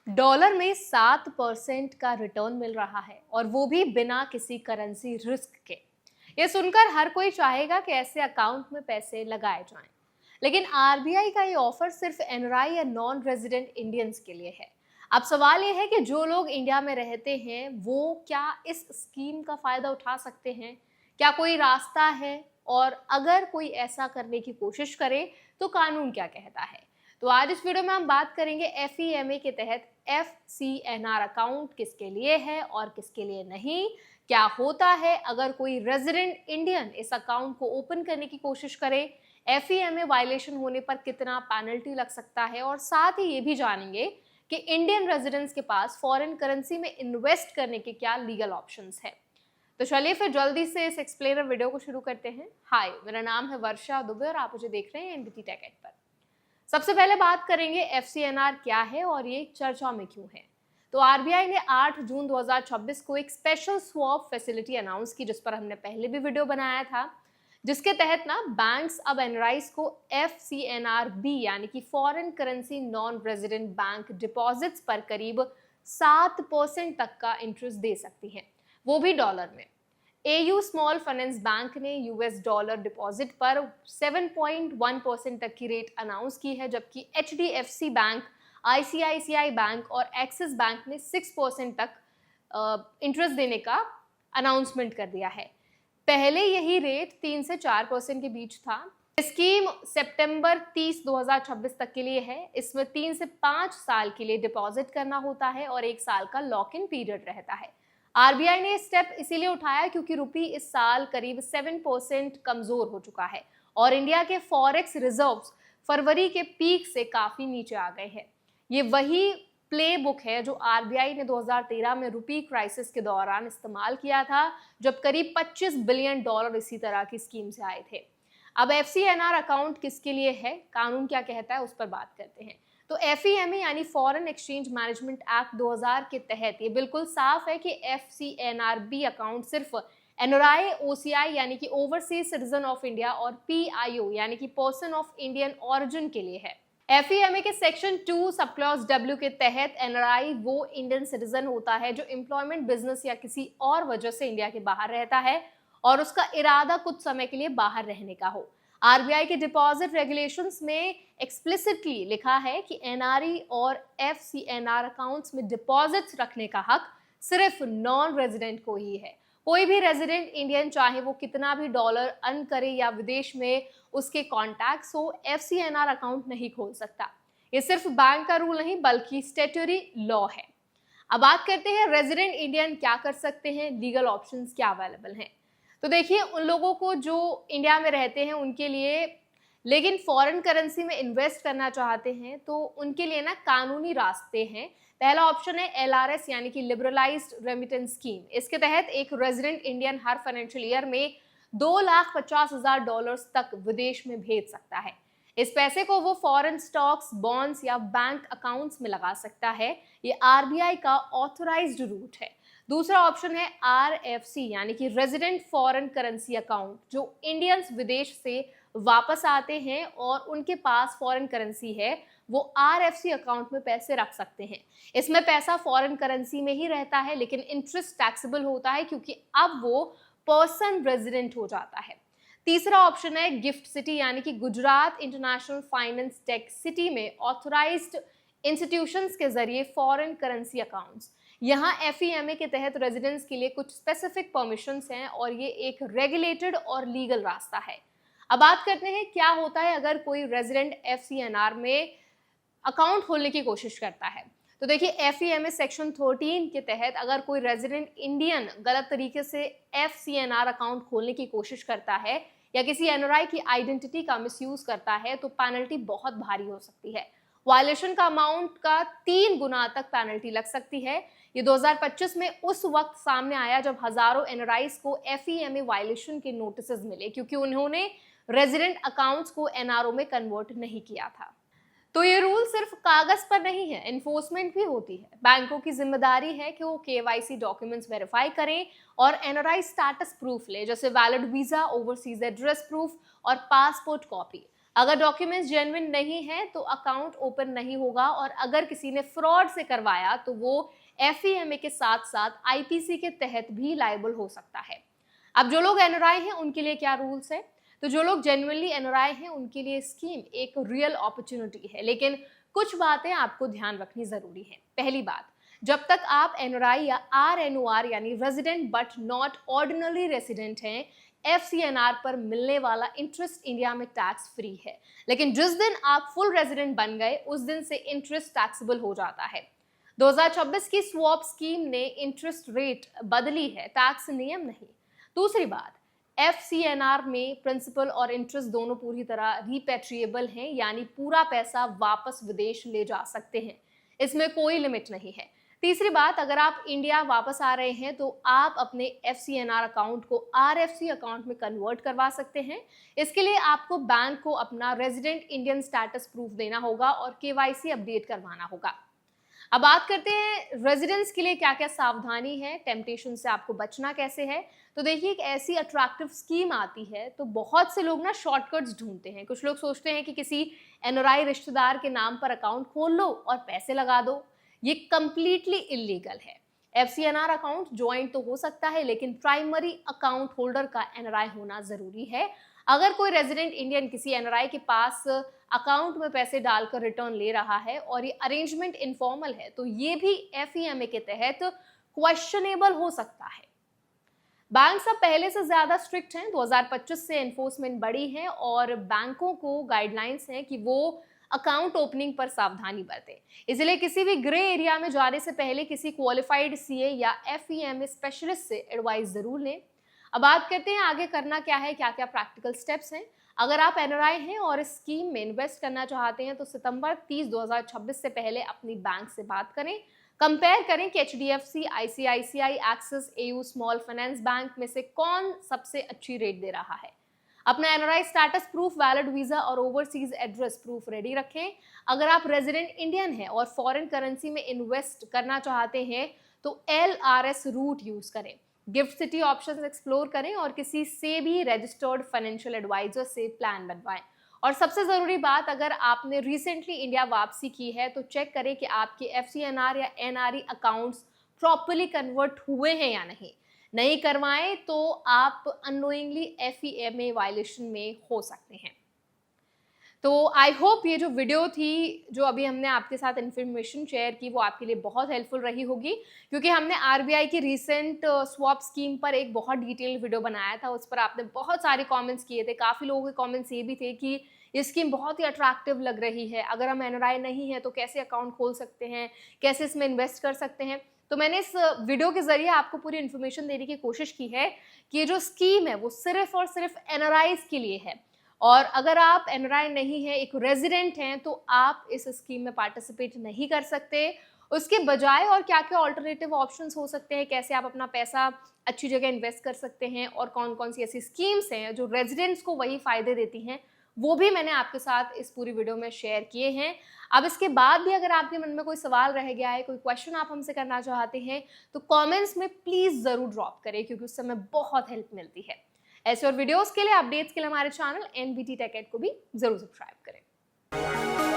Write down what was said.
Dollar में 7% का return मिल रहा है और वो भी बिना किसी करेंसी रिस्क के। ये सुनकर हर कोई चाहेगा कि ऐसे अकाउंट में पैसे लगाए जाएं। लेकिन आरबीआई का ये ऑफर सिर्फ एनआरआई या नॉन रेजिडेंट इंडियंस के लिए है। अब सवाल ये है कि जो लोग इंडिया में रहते हैं वो क्या इस स्कीम का फायदा उठा सकते हैं? क्या कोई रास्ता है? और अगर कोई ऐसा करने की कोशिश करे तो कानून क्या कहता है? तो आज इस वीडियो में हम बात करेंगे एफईएमए के तहत एफसीएनआर अकाउंट किसके लिए है और किसके लिए नहीं, क्या होता है अगर कोई रेजिडेंट इंडियन इस अकाउंट को ओपन करने की कोशिश करे, एफईएमए वायलेशन होने पर कितना पेनल्टी लग सकता है, और साथ ही ये भी जानेंगे कि इंडियन रेजिडेंट्स के पास फॉरेन करेंसी में इन्वेस्ट करने के क्या लीगल ऑप्शंस है। तो चलिए फिर जल्दी से इस एक्सप्लेनर वीडियो को शुरू करते हैं। हाय, मेरा नाम है वर्षा दुबे और आप मुझे देख रहे हैं एनडीटी टेक एड पर। सबसे पहले बात करेंगे एफसीएनआर क्या है और ये चर्चा में क्यों है। तो आरबीआई ने 8 जून 2026 को एक स्पेशल स्वैप फैसिलिटी अनाउंस की, जिस पर हमने पहले भी वीडियो बनाया था, जिसके तहत ना बैंक्स अब एनआरआईज को एफसीएनआर बी यानी कि foreign currency non resident bank deposits पर करीब 7% तक का इंटरेस्ट दे सकती हैं, वो भी डॉलर में। एयू स्मॉल फाइनेंस बैंक ने यूएस डॉलर डिपॉजिट पर 7.1% तक की रेट अनाउंस की है, जबकि एचडीएफसी बैंक, आईसीआईसीआई बैंक और एक्सिस बैंक ने 6% तक इंटरेस्ट देने का अनाउंसमेंट कर दिया है। पहले यही रेट 3 से 4% के बीच था। स्कीम सितंबर 30, 2026 तक के लिए है। इसमें 3 से 5 साल के लिए डिपॉजिट करना होता है और 1 साल का लॉक इन पीरियड रहता है। आरबीआई ने स्टेप इसीलिए उठाया क्योंकि रुपी इस साल करीब 7% कमजोर हो चुका है और इंडिया के फॉरेक्स रिजर्व्स फरवरी के पीक से काफी नीचे आ गए हैं। ये वही प्ले बुक है जो आरबीआई ने 2013 में रुपी क्राइसिस के दौरान इस्तेमाल किया था, जब करीब $25 बिलियन इसी तरह की स्कीम से आए थे। अब एफसीएनआर अकाउंट किसके लिए है, कानून क्या कहता है, उस पर बात करते हैं। तो एफईएमए यानी फॉरेन एक्सचेंज मैनेजमेंट एक्ट 2000 के तहत ये बिल्कुल साफ है कि एफसीएनआर बी अकाउंट सिर्फ एनआरआई, ओसीआई यानी कि ओवरसीज सिटीजन ऑफ इंडिया और पीआईओ यानी कि पर्सन ऑफ इंडियन ओरिजिन के लिए है। एफईएमए के सेक्शन 2 सब क्लॉज डब्ल्यू के तहत एनआरआई वो इंडियन सिटीजन होता है जो एम्प्लॉयमेंट, बिजनेस या किसी और वजह से इंडिया के बाहर रहता है और उसका इरादा कुछ समय के लिए बाहर रहने का हो। आरबीआई के डिपॉजिट रेगुलेशंस में एक्सप्लिसिटली लिखा है कि एनआरई और एफसीएनआर अकाउंट्स में डिपॉजिट्स रखने का हक सिर्फ नॉन रेजिडेंट को ही है। कोई भी रेजिडेंट इंडियन चाहे वो कितना भी डॉलर अर्न करे या विदेश में उसके कॉन्टैक्ट्स हो, एफसीएनआर अकाउंट नहीं खोल सकता। ये सिर्फ बैंक का रूल नहीं बल्कि स्टैट्यूटरी लॉ है। अब बात करते हैं रेजिडेंट इंडियन क्या कर सकते हैं, लीगल ऑप्शंस क्या अवेलेबल हैं। तो देखिए, उन लोगों को जो इंडिया में रहते हैं उनके लिए, लेकिन फॉरेन करेंसी में इन्वेस्ट करना चाहते हैं तो उनके लिए ना कानूनी रास्ते हैं। पहला ऑप्शन है एलआरएस यानी कि लिबरलाइज्ड रेमिटेंस स्कीम। इसके तहत एक रेजिडेंट इंडियन हर फाइनेंशियल ईयर में $2,50,000 तक विदेश में भेज सकता है। इस पैसे को वो फॉरेन स्टॉक्स, बॉन्ड्स या बैंक अकाउंट्स में लगा सकता है। ये आरबीआई का ऑथराइज्ड रूट है। दूसरा ऑप्शन है आरएफसी यानी कि रेजिडेंट फॉरेन करेंसी अकाउंट, जो इंडियंस विदेश से वापस आते हैं और उनके पास फॉरेन करेंसी है, वो आरएफसी अकाउंट में पैसे रख सकते हैं। इसमें पैसा फॉरेन करेंसी में ही रहता है लेकिन इंटरेस्ट टैक्सेबल होता है क्योंकि अब वो पर्सन रेजिडेंट हो जाता है। तीसरा ऑप्शन है गिफ्ट सिटी यानी कि Gujarat international finance tech city में ऑथराइज्ड इंस्टीट्यूशंस के जरिए फॉरेन करेंसी अकाउंट्स। यहाँ एफईएमए के तहत रेजिडेंट्स के लिए कुछ स्पेसिफिक परमिशंस हैं और ये एक रेगुलेटेड और लीगल रास्ता है। अब बात करते हैं क्या होता है अगर कोई रेजिडेंट एफसीएनआर में अकाउंट खोलने की कोशिश करता है। तो देखिए, एफईएमए सेक्शन 13 के तहत अगर कोई रेजिडेंट इंडियन गलत तरीके से एफसीएनआर अकाउंट खोलने की कोशिश करता है या किसी एनआरआई की आइडेंटिटी का मिसयूज करता है तो पेनल्टी बहुत भारी हो सकती है। वायलेशन का अमाउंट का 3 गुना तक पेनल्टी लग सकती है। ये 2025 में उस वक्त सामने आया जब हजारों एनआरआईज को एफईएमए वायलेशन के नोटिसेस मिले क्योंकि उन्होंने रेजिडेंट अकाउंट्स को एनआरओ में कन्वर्ट नहीं किया था। तो ये रूल सिर्फ कागज पर नहीं है, एनफोर्समेंट भी होती है। बैंकों की जिम्मेदारी है कि वो केवाईसी डॉक्यूमेंट्स वेरीफाई करें और एनआरआई स्टेटस प्रूफ ले, जैसे valid visa, overseas address proof और पासपोर्ट कॉपी। अगर डॉक्यूमेंट्स जेन्युइन नहीं है तो अकाउंट ओपन नहीं होगा, और अगर किसी ने फ्रॉड से करवाया तो वो FEMA के साथ साथ IPC के तहत भी लायबल हो सकता है। अब जो लोग एनआरआई हैं उनके लिए क्या रूल्स है? तो जो लोग जेन्युइनली एनआरआई हैं उनके लिए स्कीम एक रियल अपॉर्चुनिटी है, लेकिन कुछ बातें आपको ध्यान रखनी जरूरी है। पहली बात, जब तक आप एनआरआई या RNOR यानी resident but not ordinary resident हैं, FCNR पर मिलने वाला इंटरेस्ट इंडिया में टैक्स फ्री है, लेकिन जिस दिन आप फुल रेजिडेंट बन गए उस दिन से इंटरेस्ट टैक्सेबल हो जाता है। 2026 की स्वैप स्कीम ने इंटरेस्ट रेट बदली है, टैक्स नियम नहीं। दूसरी बात, FCNR में प्रिंसिपल और इंटरेस्ट दोनों पूरी तरह रिपेट्रिएबल हैं, यानी पूरा पैसा वापस विदेश ले जा सकते हैं, इसमें कोई लिमिट नहीं है। तीसरी बात, अगर आप इंडिया वापस आ रहे हैं तो आप अपने FCNR अकाउंट को RFC अकाउंट में कन्वर्ट करवा सकते हैं। इसके लिए आपको बैंक को अपना रेजिडेंट इंडियन स्टेटस प्रूफ देना होगा और KYC अपडेट करवाना होगा। अब बात करते हैं रेजिडेंट्स के लिए क्या क्या सावधानी है, टेम्पटेशन से आपको बचना कैसे है। तो देखिए, एक ऐसी अट्रैक्टिव स्कीम आती है तो बहुत से लोग ना शॉर्टकट्स ढूंढते हैं। कुछ लोग सोचते हैं कि किसी NRI रिश्तेदार के नाम पर अकाउंट खोल लो और पैसे लगा दो। ये कंप्लीटली इलीगल है। FCNR अकाउंट ज्वाइंट तो हो सकता है, लेकिन प्राइमरी अकाउंट होल्डर का NRI होना जरूरी है। अगर कोई रेजिडेंट इंडियन किसी NRI के पास अकाउंट में पैसे डालकर रिटर्न ले रहा है और ये अरेंजमेंट इनफॉर्मल है तो ये भी FEMA के तहत क्वेश्चनेबल हो सकता है। बैंक सब पहले से ज्यादा स्ट्रिक्ट हैं। 2025 से एनफोर्समेंट बढ़ी है और बैंकों को गाइडलाइंस हैं कि वो अकाउंट ओपनिंग पर सावधानी बरतें। इसलिए किसी भी ग्रे एरिया में जाने से पहले किसी क्वालिफाइड CA या FEMA स्पेशलिस्ट से एडवाइस जरूर लें। अब बात करते हैं आगे करना क्या है, क्या क्या प्रैक्टिकल स्टेप्स हैं। अगर आप NRI हैं और इस स्कीम में इन्वेस्ट करना चाहते हैं तो सितंबर 30, 2026 से पहले अपनी बैंक से बात करें। कंपेयर करें कि HDFC, ICICI, axis, AU small finance bank में से कौन सबसे अच्छी रेट दे रहा है। अपना NRI status proof, valid visa और ओवरसीज एड्रेस प्रूफ रेडी रखें। अगर आप रेजिडेंट इंडियन हैं और फॉरेन करेंसी में इन्वेस्ट करना चाहते हैं तो LRS रूट यूज करें। गिफ्ट सिटी ऑप्शंस एक्सप्लोर करें और किसी से भी रजिस्टर्ड फाइनेंशियल एडवाइजर से प्लान बनवाएं। और सबसे जरूरी बात, अगर आपने रिसेंटली इंडिया वापसी की है तो चेक करें कि आपके FCNR या NRE अकाउंट्स प्रॉपर्ली कन्वर्ट हुए हैं या नहीं करवाएं तो आप अननोइंगली FEMA वायलेशन में हो सकते हैं। तो आई होप ये जो वीडियो थी, जो अभी हमने आपके साथ इन्फॉर्मेशन शेयर की, वो आपके लिए बहुत हेल्पफुल रही होगी, क्योंकि हमने RBI की रिसेंट स्वैप स्कीम पर एक बहुत डिटेल्ड वीडियो बनाया था। उस पर आपने बहुत सारे कमेंट्स किए थे। काफ़ी लोगों के कमेंट्स ये भी थे कि ये स्कीम बहुत ही अट्रैक्टिव लग रही है, अगर हम NRI नहीं है तो कैसे अकाउंट खोल सकते हैं, कैसे इसमें इन्वेस्ट कर सकते हैं। तो मैंने इस वीडियो के जरिए आपको पूरी इन्फॉर्मेशन देने की कोशिश की है कि ये जो स्कीम है वो सिर्फ और सिर्फ NRIs के लिए है, और अगर आप NRI नहीं है, एक रेजिडेंट हैं, तो आप इस स्कीम में पार्टिसिपेट नहीं कर सकते। उसके बजाय और क्या क्या ऑल्टरनेटिव ऑप्शंस हो सकते हैं, कैसे आप अपना पैसा अच्छी जगह इन्वेस्ट कर सकते हैं और कौन कौन सी ऐसी स्कीम्स हैं जो रेजिडेंट्स को वही फायदे देती हैं, वो भी मैंने आपके साथ इस पूरी वीडियो में शेयर किए हैं। अब इसके बाद भी अगर आपके मन में कोई सवाल रह गया है, कोई क्वेश्चन आप हमसे करना चाहते हैं, तो कमेंट्स में प्लीज़ ज़रूर ड्रॉप करें, क्योंकि उससे हमें बहुत हेल्प मिलती है। ऐसे और वीडियोस के लिए, अपडेट्स के लिए हमारे चैनल NBT Tech Ed को भी जरूर सब्सक्राइब करें।